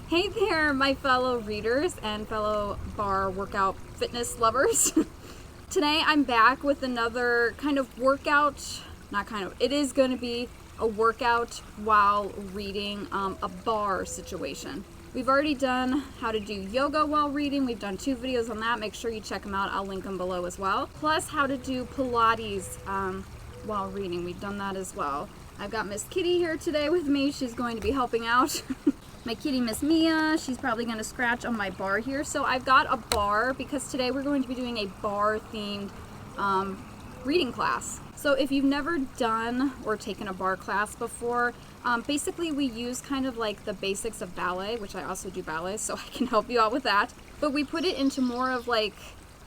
Hey there, my fellow readers and fellow bar workout fitness lovers. Today I'm back with another kind of workout, it is going to be a workout while reading a bar situation. We've already done how to do yoga while reading. We've done 2 videos on that. Make sure you check them out. I'll link them below as well. Plus how to do Pilates while reading. We've done that as well. I've got Miss Kitty here today with me. She's going to be helping out. My kitty, Miss Mia, she's probably going to scratch on my bar here. So I've got a bar because today we're going to be doing a bar-themed reading class. So if you've never done or taken a bar class before, basically we use kind of like the basics of ballet, which I also do ballet, so I can help you out with that. But we put it into more of like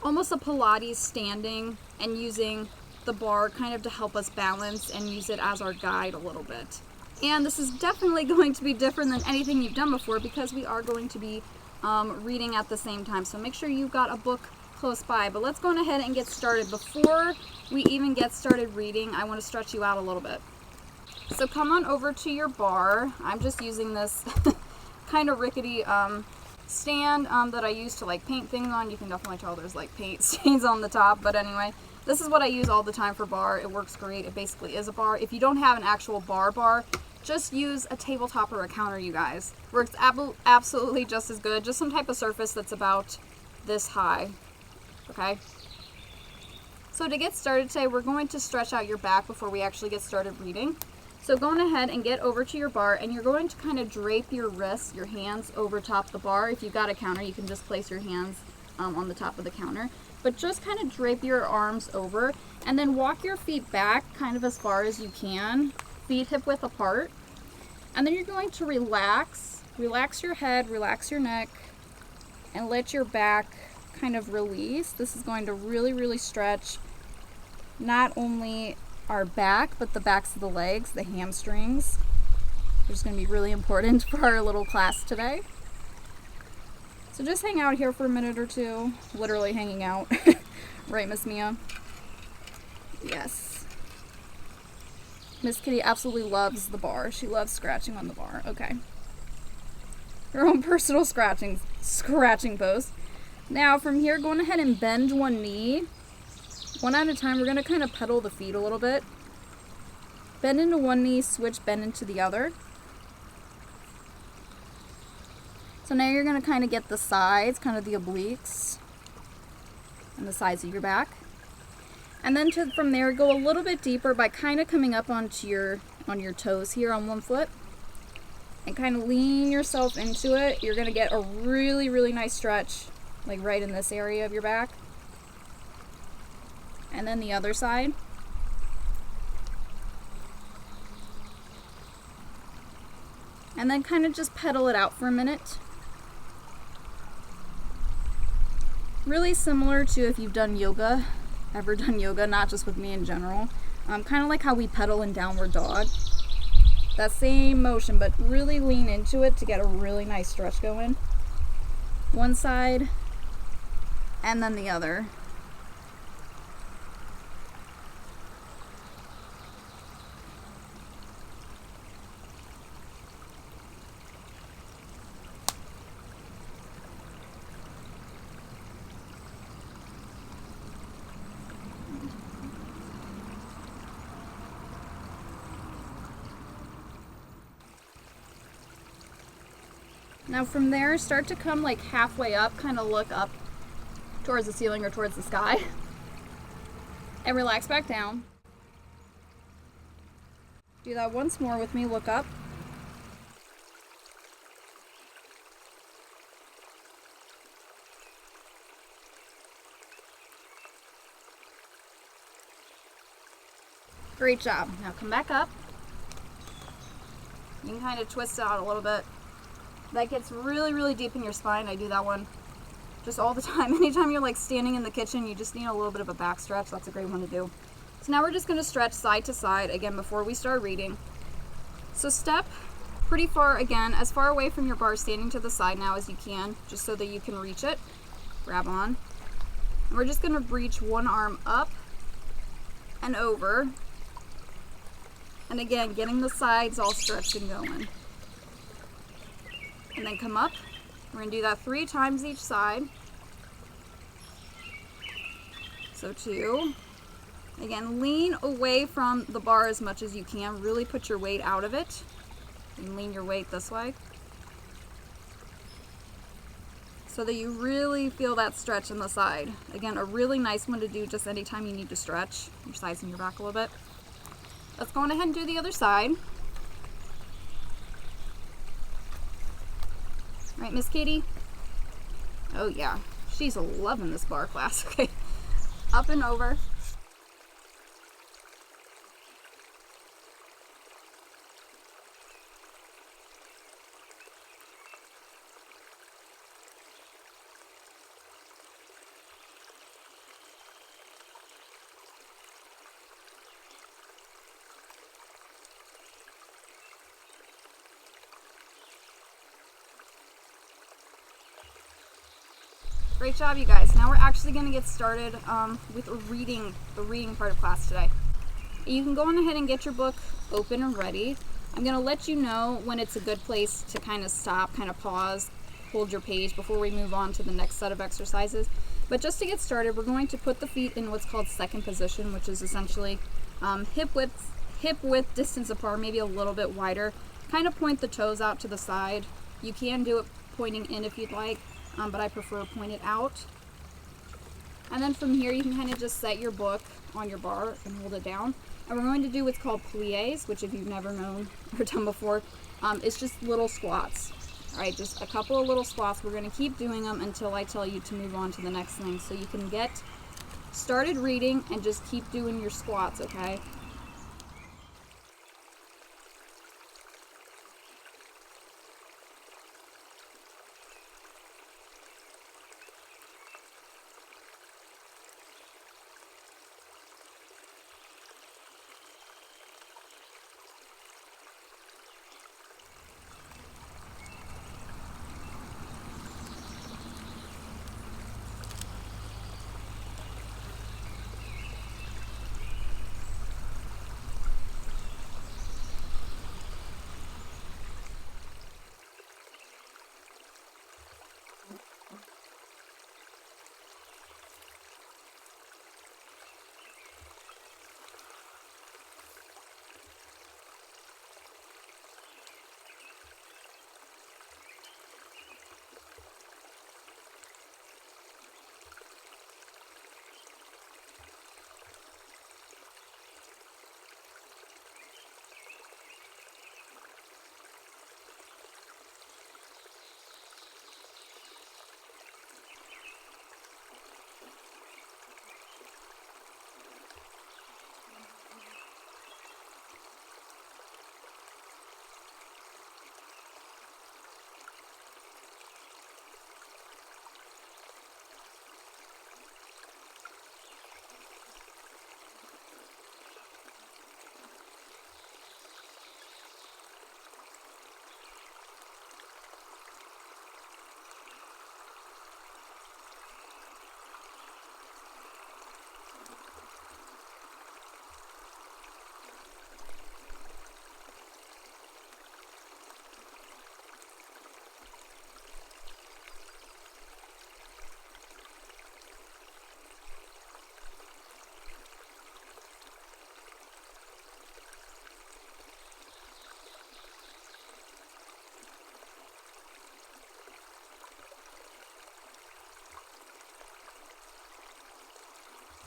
almost a Pilates standing and using the bar kind of to help us balance and use it as our guide a little bit. And this is definitely going to be different than anything you've done before because we are going to be reading at the same time. So make sure you've got a book close by. But let's go on ahead and get started. Before we even get started reading, I want to stretch you out a little bit. So come on over to your bar. I'm just using this kind of rickety stand that I use to like paint things on. You can definitely tell there's like paint stains on the top. But anyway, this is what I use all the time for bar. It works great. It basically is a bar. If you don't have an actual bar, just use a tabletop or a counter, you guys. Works absolutely just as good. Just some type of surface that's about this high. Okay? So to get started today, we're going to stretch out your back before we actually get started reading. So go on ahead and get over to your bar, and you're going to kind of drape your wrists, your hands over top the bar. If you've got a counter, you can just place your hands on the top of the counter. But just kind of drape your arms over, and then walk your feet back kind of as far as you can. Feet hip width apart, and then you're going to relax your head, relax your neck, and let your back kind of release. This is going to really stretch not only our back but the backs of the legs, the hamstrings, which is going to be really important for our little class today. So just hang out here for a minute or two, literally hanging out. Right, Miss Mia? Yes. Miss Kitty absolutely loves the bar. She loves scratching on the bar. Okay. Her own personal scratching pose. Now from here, go on ahead and bend one knee. One at a time. We're going to kind of pedal the feet a little bit. Bend into one knee, switch, bend into the other. So now you're going to kind of get the sides, kind of the obliques, and the sides of your back. And then from there, go a little bit deeper by kind of coming up on your toes here on one foot. And kind of lean yourself into it. You're going to get a really nice stretch, like right in this area of your back. And then the other side. And then kind of just pedal it out for a minute. Really similar to if you've done yoga. Ever done yoga, not just with me in general. Kind of like how we pedal in downward dog. That same motion, but really lean into it to get a really nice stretch going. One side, and then the other. Now from there, start to come like halfway up, kind of look up towards the ceiling or towards the sky. And relax back down. Do that once more with me, look up. Great job. Now come back up. You can kind of twist it out a little bit. That gets really deep in your spine. I do that one just all the time. Anytime you're like standing in the kitchen, you just need a little bit of a back stretch. That's a great one to do. So now we're just going to stretch side to side again before we start reading. So step pretty far again, as far away from your bar, standing to the side now as you can, just so that you can reach it. Grab on. And we're just going to reach one arm up and over. And again, getting the sides all stretched and going. and then come up. We're going to do that 3 times each side. So 2. Again, lean away from the bar as much as you can. Really put your weight out of it. And lean your weight this way, so that you really feel that stretch in the side. Again, a really nice one to do just anytime you need to stretch your sides and your back a little bit. Let's go on ahead and do the other side. Right, Miss Katie? Oh yeah, she's loving this bar class. Okay, up and over. Great job, you guys. Now we're actually going to get started with the reading part of class today. You can go on ahead and get your book open and ready. I'm going to let you know when it's a good place to kind of stop, kind of pause, hold your page before we move on to the next set of exercises. But just to get started, we're going to put the feet in what's called second position, which is essentially hip width distance apart, maybe a little bit wider. Kind of point the toes out to the side. You can do it pointing in if you'd like. But I prefer pointed out. And then from here you can kind of just set your book on your bar and hold it down. And we're going to do what's called plies, which if you've never known or done before, it's just little squats. Alright, just a couple of little squats. We're going to keep doing them until I tell you to move on to the next thing. So you can get started reading and just keep doing your squats, okay?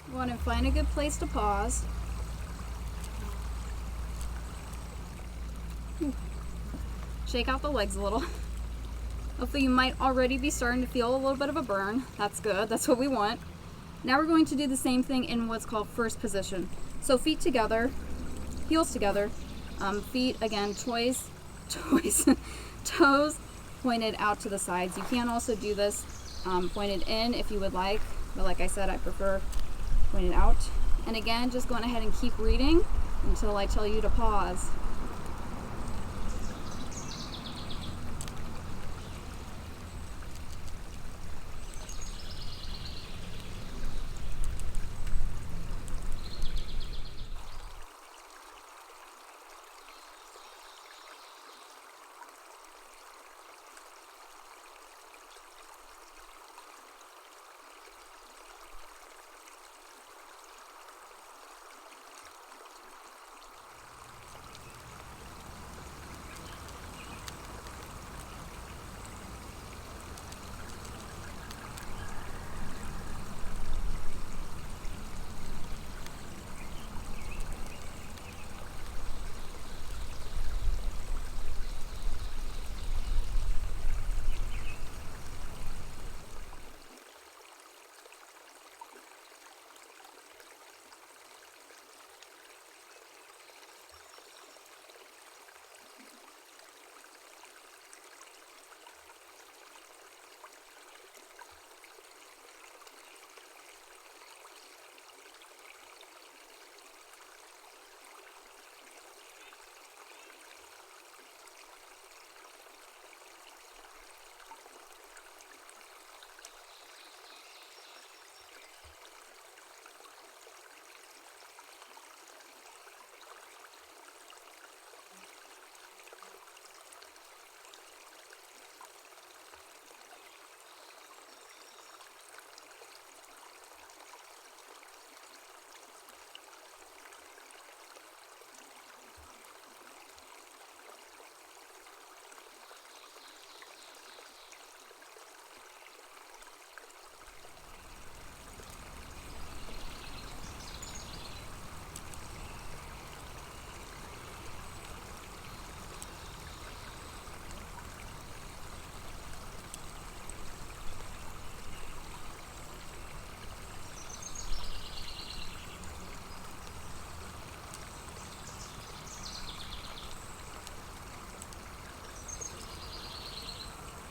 You want to find a good place to pause. Shake out the legs a little. Hopefully you might already be starting to feel a little bit of a burn. That's good. That's what we want. Now we're going to do the same thing in what's called first position. So feet together, heels together, feet again, toes pointed out to the sides. You can also do this pointed in if you would like, but like I said, I prefer pointed out. And again, just going ahead and keep reading until I tell you to pause.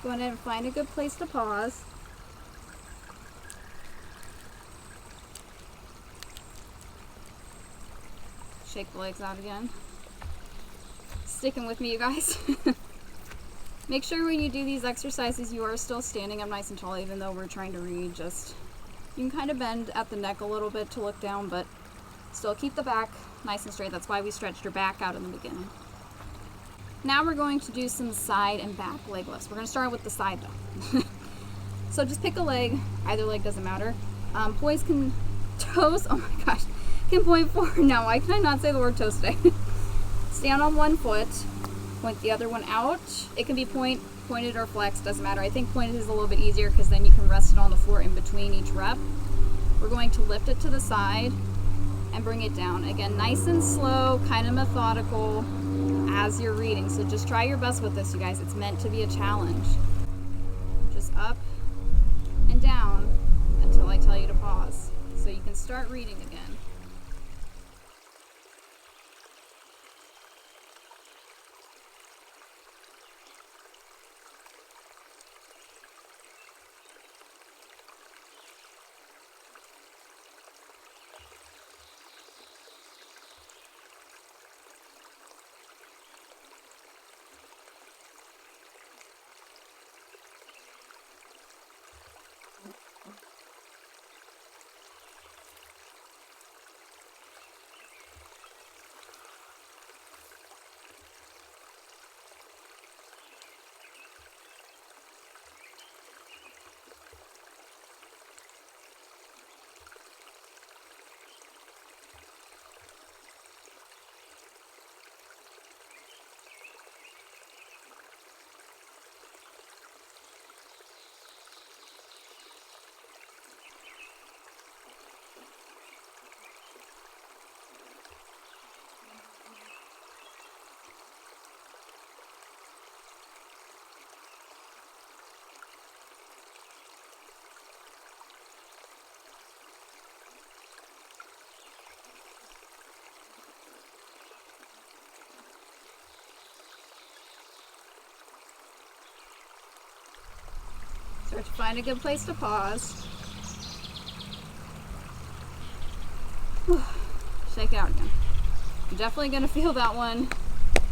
Go ahead and find a good place to pause. Shake the legs out again. Sticking with me, you guys. Make sure when you do these exercises you are still standing up nice and tall, even though we're trying to read. Just, you can kind of bend at the neck a little bit to look down, but still keep the back nice and straight. That's why we stretched your back out in the beginning. Now we're going to do some side and back leg lifts. We're going to start with the side though. So just pick a leg, either leg doesn't matter. Toes, oh my gosh, can point forward. Now, why can I not say the word toes today? Stand on one foot, point the other one out. It can be pointed or flexed, doesn't matter. I think pointed is a little bit easier because then you can rest it on the floor in between each rep. We're going to lift it to the side and bring it down. Again, nice and slow, kind of methodical as you're reading. So just try your best with this, you guys. It's meant to be a challenge. Just up and down until I tell you to pause. So you can start reading again. Start to find a good place to pause. Shake it out again. You're definitely going to feel that one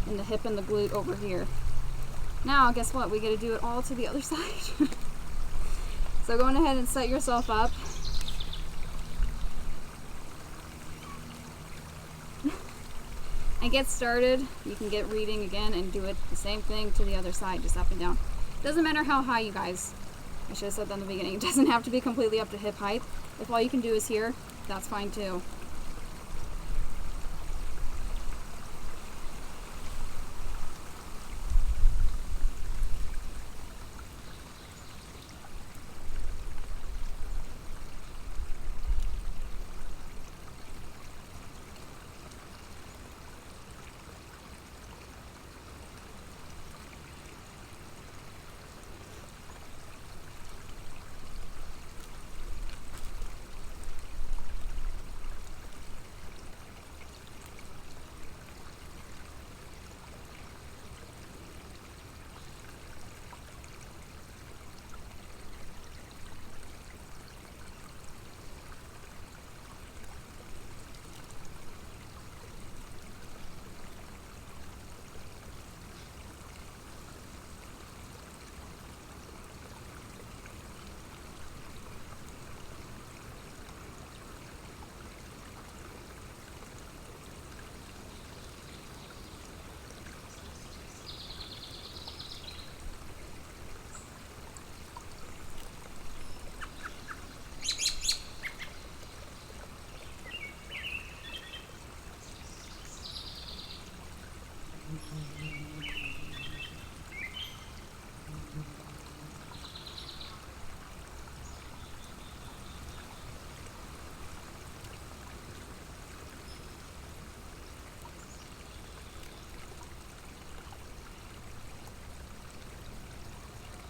in the hip and the glute over here. Now, guess what? We got to do it all to the other side. So go on ahead and set yourself up. And get started. You can get reading again and do it the same thing to the other side, just up and down. Doesn't matter how high, you guys. I should have said that in the beginning. It doesn't have to be completely up to hip height. If all you can do is here, that's fine too.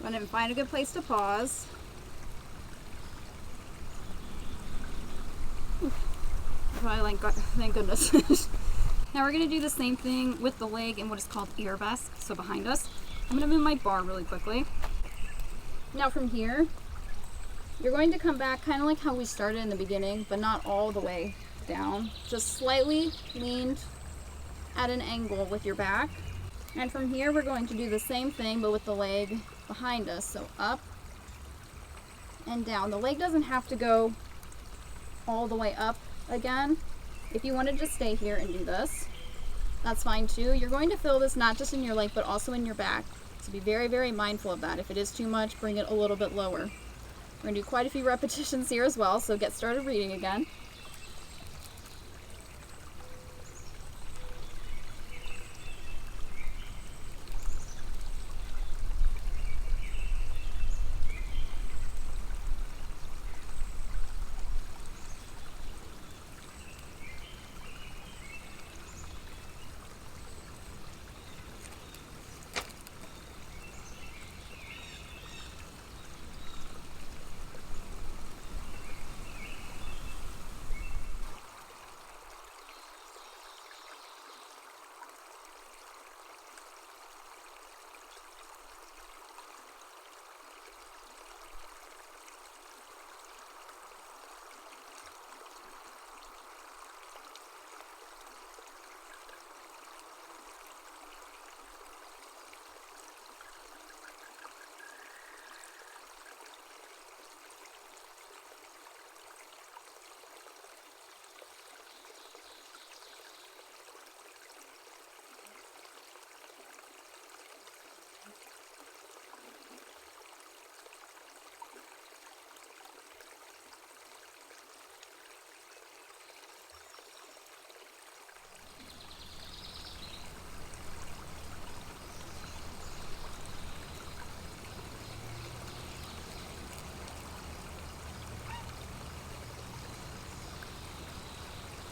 Go ahead and find a good place to pause. Probably like, thank goodness. Now we're going to do the same thing with the leg in what is called arabesque, so behind us. I'm going to move my bar really quickly. Now from here, you're going to come back kind of like how we started in the beginning, but not all the way down. Just slightly leaned at an angle with your back. And from here, we're going to do the same thing, but with the leg behind us. So up and down. The leg doesn't have to go all the way up again. If you want to just stay here and do this, that's fine too. You're going to feel this not just in your leg, but also in your back. So be very, very mindful of that. If it is too much, bring it a little bit lower. We're going to do quite a few repetitions here as well, so get started reading again.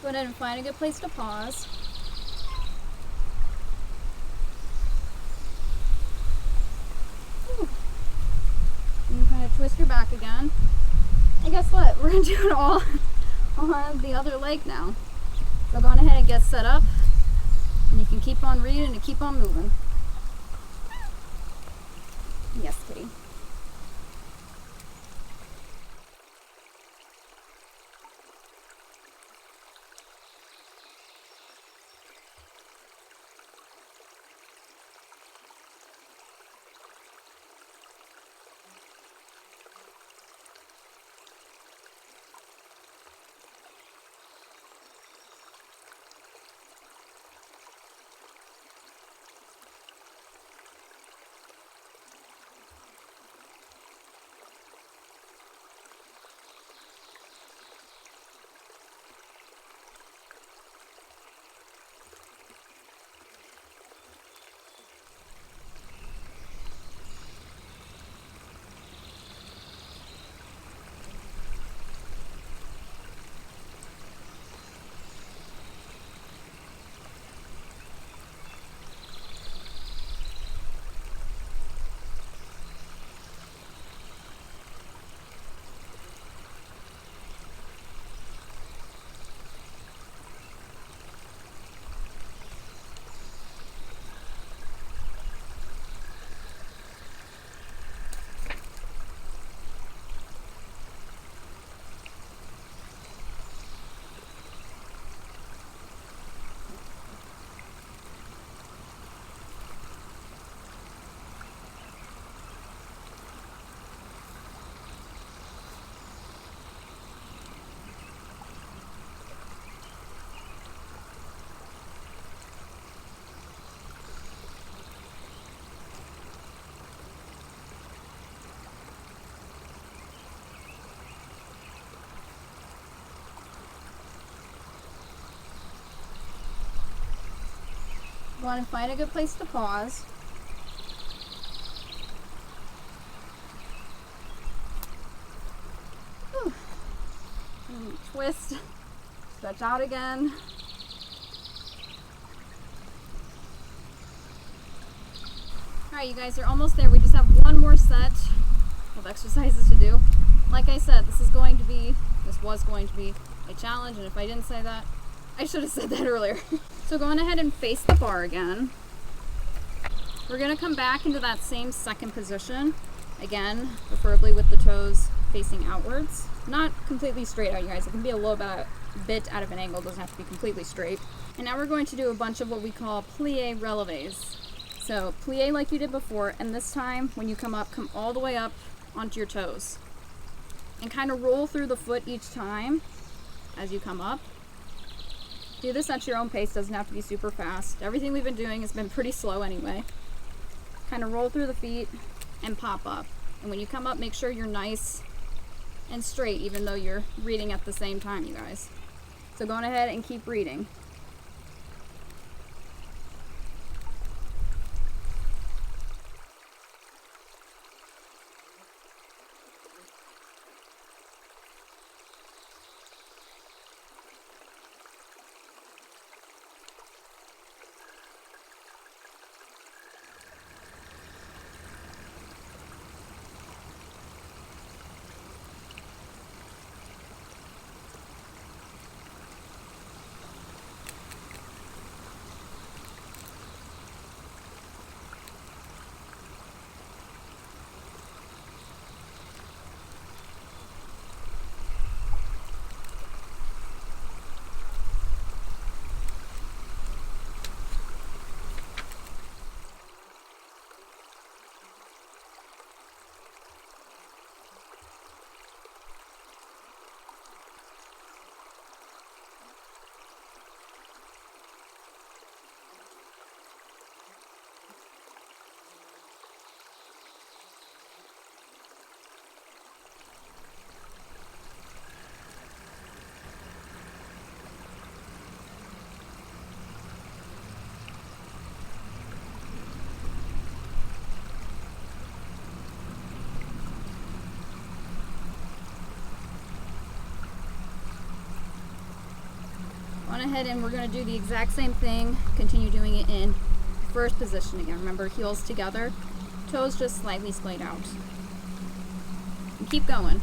Go ahead and find a good place to pause. And kind of twist your back again. And guess what? We're going to do it all on the other leg now. So go on ahead and get set up. And you can keep on reading and keep on moving. Yes, kitty. You want to find a good place to pause. Twist, stretch out again. Alright, you guys are almost there. We just have one more set of exercises to do. Like I said, this was going to be a challenge, and if I didn't say that, I should have said that earlier. So going ahead and face the bar again. We're going to come back into that same second position, Again, preferably with the toes facing outwards. Not completely straight out, you guys. It can be a little bit out of an angle. It doesn't have to be completely straight. And now we're going to do a bunch of what we call plie releves. So plie like you did before, and this time when you come up, come all the way up onto your toes. And kind of roll through the foot each time as you come up. Do this at your own pace, doesn't have to be super fast. Everything we've been doing has been pretty slow anyway. Kind of roll through the feet and pop up. And when you come up, make sure you're nice and straight, even though you're reading at the same time, you guys. So go on ahead and keep reading. On ahead, and we're going to do the exact same thing. Continue doing it in first position again. Remember, heels together, toes just slightly splayed out. And keep going.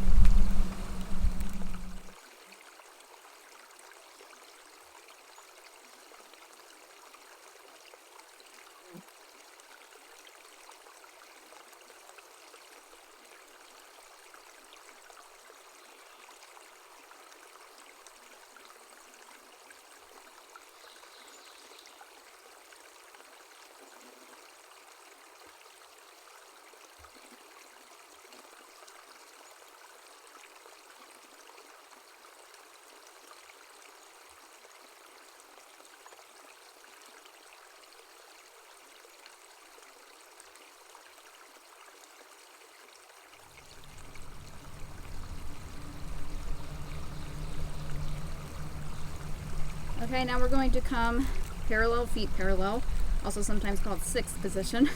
Okay, now we're going to come parallel, feet parallel, also sometimes called sixth position.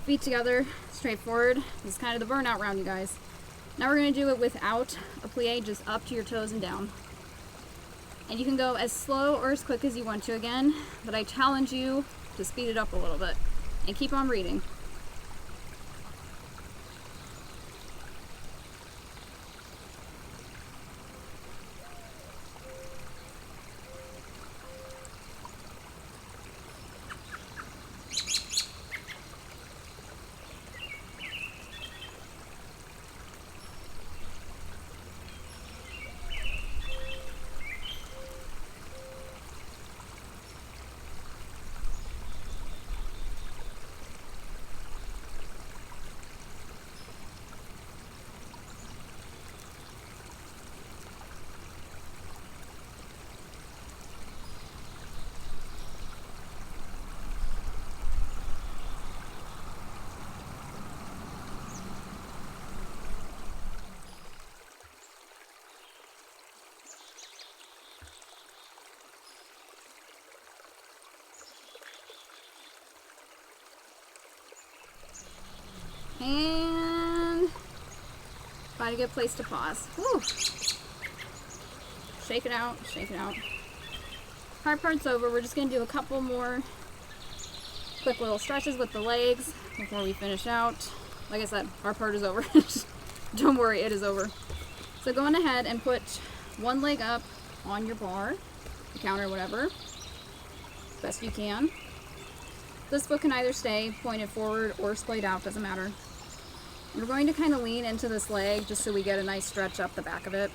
Feet together, straight forward. This is kind of the burnout round, you guys. Now we're going to do it without a plie, just up to your toes and down. And you can go as slow or as quick as you want to again, but I challenge you to speed it up a little bit and keep on reading. And find a good place to pause. Woo. Shake it out, shake it out. Hard part's over. We're just going to do a couple more quick little stretches with the legs before we finish out. Like I said, our part is over. Don't worry, it is over. So go on ahead and put one leg up on your bar, the counter, whatever, best you can. This foot can either stay pointed forward or splayed out, doesn't matter. We're going to kind of lean into this leg just so we get a nice stretch up the back of it.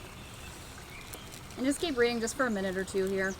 And just keep reading just for a minute or two here.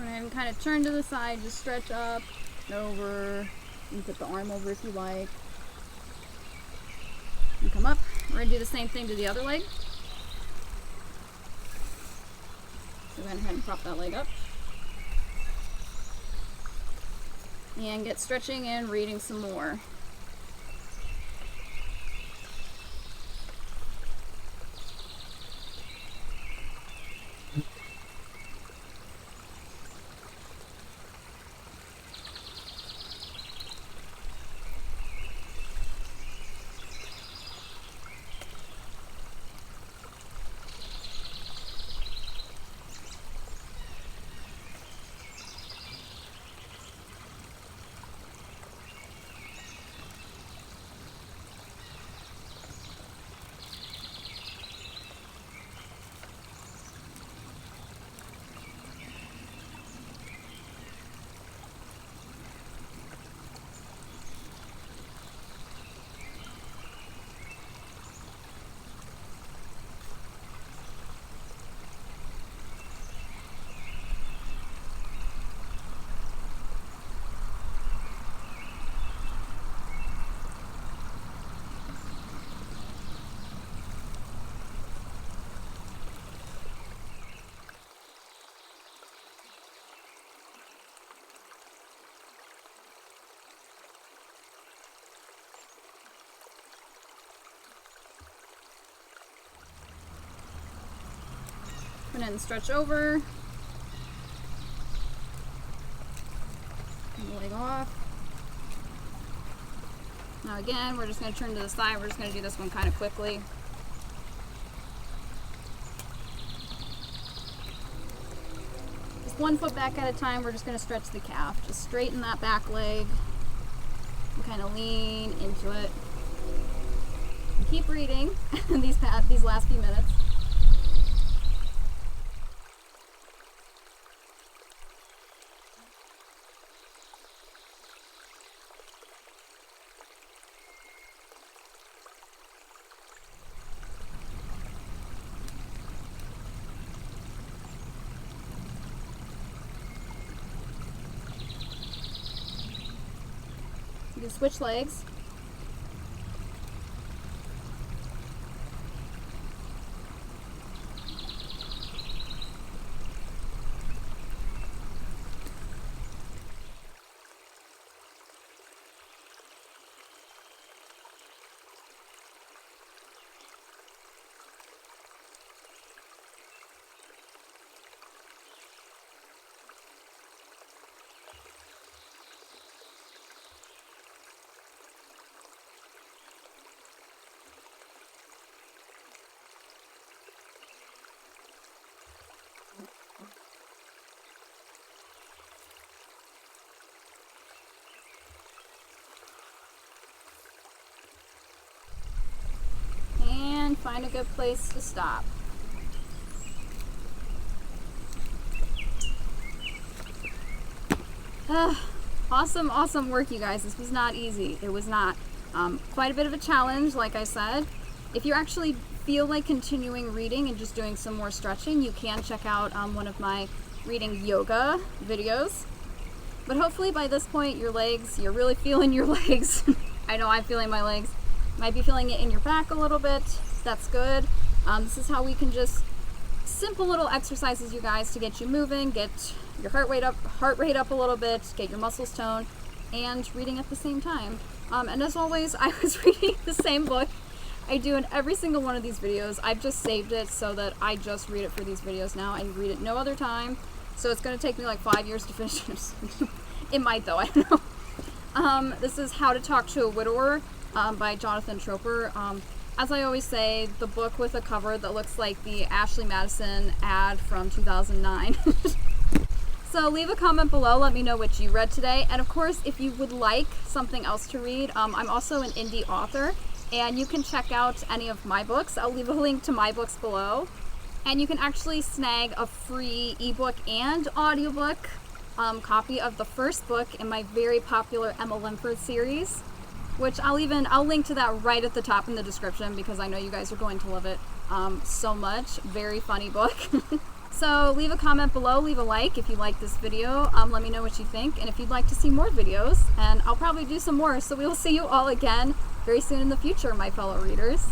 And kind of turn to the side, just stretch up and over. You can put the arm over if you like. And come up. We're going to do the same thing to the other leg. So go ahead and prop that leg up. And get stretching and reading some more. And stretch over. And the leg off. Now again, we're just going to turn to the side. We're just going to do this one kind of quickly. Just 1 foot back at a time. We're just going to stretch the calf. Just straighten that back leg and kind of lean into it. And keep reading these last few minutes. You can switch legs. Find a good place to stop. Awesome work, you guys. This was not easy. It was not. Quite a bit of a challenge, like I said. If you actually feel like continuing reading and just doing some more stretching, you can check out one of my reading yoga videos. But hopefully by this point, your legs, you're really feeling your legs. I know I'm feeling my legs. Might be feeling it in your back a little bit. That's good. This is how we can just simple little exercises, you guys, to get you moving, get your heart rate up a little bit, get your muscles toned, and reading at the same time. And as always, I was reading the same book I do in every single one of these videos. I've just saved it so that I just read it for these videos now. I read it no other time, so it's going to take me like 5 years to finish it. It might though, I don't know. This is How to Talk to a Widower by Jonathan Troper. As I always say, the book with a cover that looks like the Ashley Madison ad from 2009. So leave a comment below, let me know what you read today. And of course, if you would like something else to read, I'm also an indie author, and you can check out any of my books. I'll leave a link to my books below. And you can actually snag a free ebook and audiobook copy of the first book in my very popular Emma Lenford series, which I'll link to that right at the top in the description because I know you guys are going to love it so much. Very funny book. So leave a comment below, leave a like if you like this video. Let me know what you think, and if you'd like to see more videos, and I'll probably do some more. So we will see you all again very soon in the future, my fellow readers.